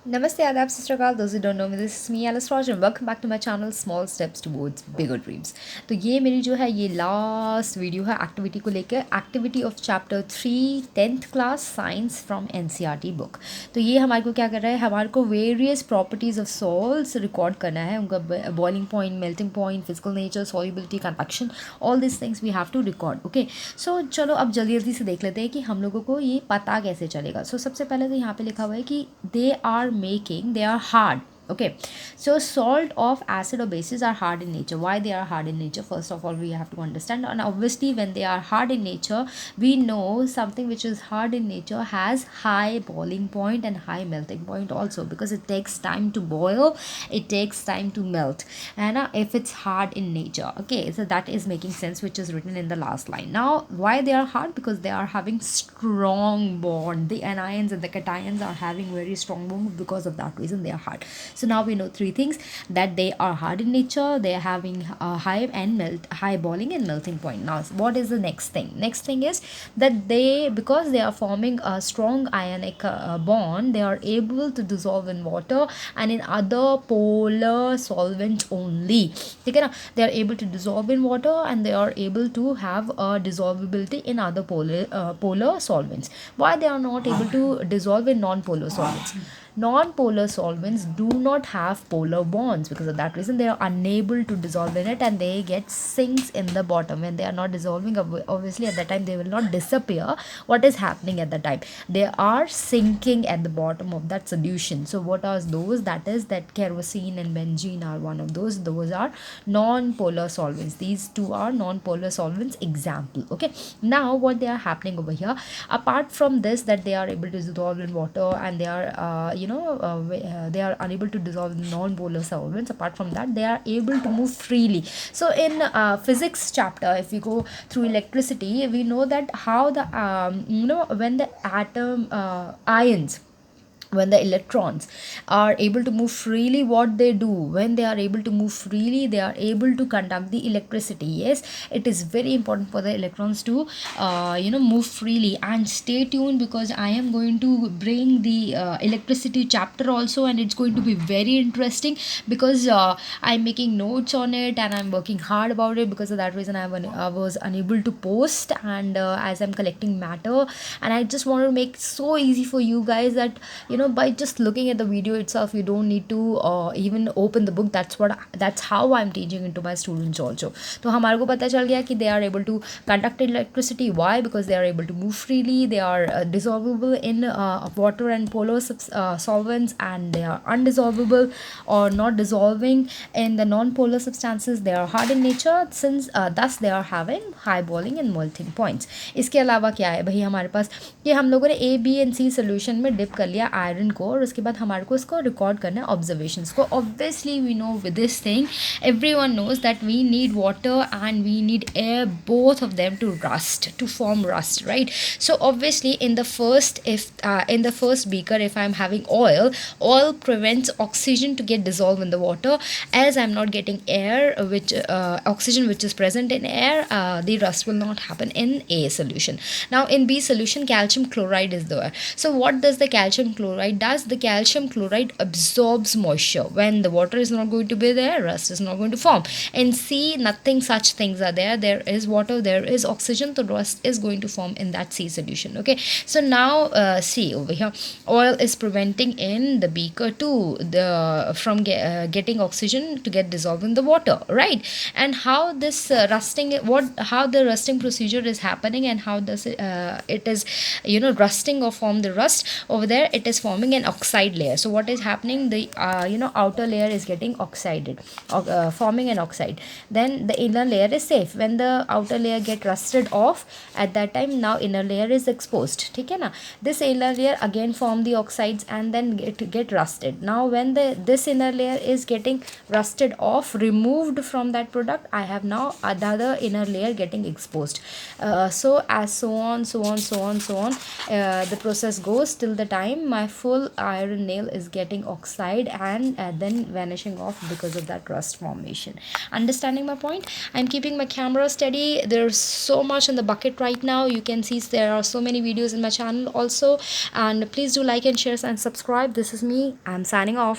Namaste, Adab, Sister Kal. Those who don't know me, this is me, Alice Raj, and welcome back to my channel, Small Steps Towards Bigger Dreams. तो ये मेरी जो है ये last video है activity को लेकर, activity of chapter 3 10th class science from NCERT book. तो ये हमारे को क्या कर रहा है, हमारे को various properties of salts record करना है, उनका boiling point, melting point, physical nature, solubility, convection, all this things we have to record. Okay, so चलो अब जल्दी जल्दी से देख लेते हैं कि हम लोगों को ये पता कैसे चलेगा। सो सबसे पहले तो यहाँ पे लिखा हुआ है कि they are hard. Okay, so salt of acid or bases are hard in nature. Why they are hard in nature? First of all, we have to understand, and obviously when they are hard in nature, we know something which is hard in nature has high boiling point and high melting point also, because it takes time to boil, it takes time to melt, and if it's hard in nature. Okay, so that is making sense, which is written in the last line. Now why they are hard? Because they are having strong bond, the anions and the cations are having very strong bond, because of that reason they are hard. So now we know three things: that they are hard in nature, they are having high boiling and melting point. Now what is the next thing? Next thing is that because they are forming a strong ionic bond, they are able to dissolve in water and in other polar solvents only. ठीक है ना, they are able to dissolve in water and they are able to have a dissolvability in other polar solvents. Why they are not able to dissolve in non-polar solvents? Non-polar solvents do not have polar bonds. Because of that reason they are unable to dissolve in it, and they get sinks in the bottom when they are not dissolving. Obviously at that time they will not disappear. What is happening at the time? They are sinking at the bottom of that solution. So what are those? That is that kerosene and benzene are one of those are non-polar solvents. These two are non-polar solvents example. Okay, now what they are happening over here, apart from this, that they are able to dissolve in water and they are they are unable to dissolve in non-polar solvents. Apart from that, they are able to move freely. So in physics chapter, if we go through electricity, we know that how the when the atom ions, when the electrons are able to move freely, what they do, when they are able to move freely, they are able to conduct the electricity. Yes, it is very important for the electrons to move freely. And stay tuned, because I am going to bring the electricity chapter also, and it's going to be very interesting, because I'm making notes on it and I'm working hard about it. Because of that reason I was unable to post, and as I'm collecting matter, and I just want to make so easy for you guys that by just looking at the video itself, you don't need to even open the book. That's how I'm teaching it to my students also. तो हमारे को पता चल गया कि they are able to conduct electricity. Why? Because they are able to move freely, they are dissolvable in water and polar solvents, and they are undissolvable or not dissolving in the non-polar substances. They are hard in nature, since thus they are having high boiling and melting points. इसके अलावा क्या है भाई हमारे पास, कि हम लोगों ने A, B and C solution में डिप कर लिया आयरन को, और उसके बाद हमारे को इसको रिकॉर्ड करना है ऑब्जर्वेशंस को. Obviously we know with this thing, everyone knows that we need water and we need air, both of them to form rust, right? So obviously in the first beaker, if I'm having oil prevents oxygen to get dissolved in the water. As I'm not getting air, which oxygen which is present in air, the rust will not happen in A solution. Now in B solution, calcium chloride is there. So what does the calcium chloride does? The calcium chloride absorbs moisture. When the water is not going to be there, rust is not going to form. In C, nothing such things are there. There is water, there is oxygen, the rust is going to form in that C solution. Okay, so now C over here, oil is preventing in the beaker to from getting oxygen to get dissolved in the water, right? And how this how the rusting procedure is happening, and how does it is rusting or form the rust over there, it is forming an oxide layer. So what is happening, the outer layer is getting oxided, forming an oxide. Then the inner layer is safe. When the outer layer get rusted off, at that time now inner layer is exposed. ठीक है ना, this inner layer again form the oxides and then get rusted. Now when this inner layer is getting rusted off, removed from that product, I have now another inner layer getting exposed. So on, the process goes till the time my full iron nail is getting oxide and then vanishing off because of that rust formation. Understanding my point? I'm keeping my camera steady. There's so much in the bucket right now. You can see there are so many videos in my channel also, and please do like and share and subscribe. This is me. I'm signing off.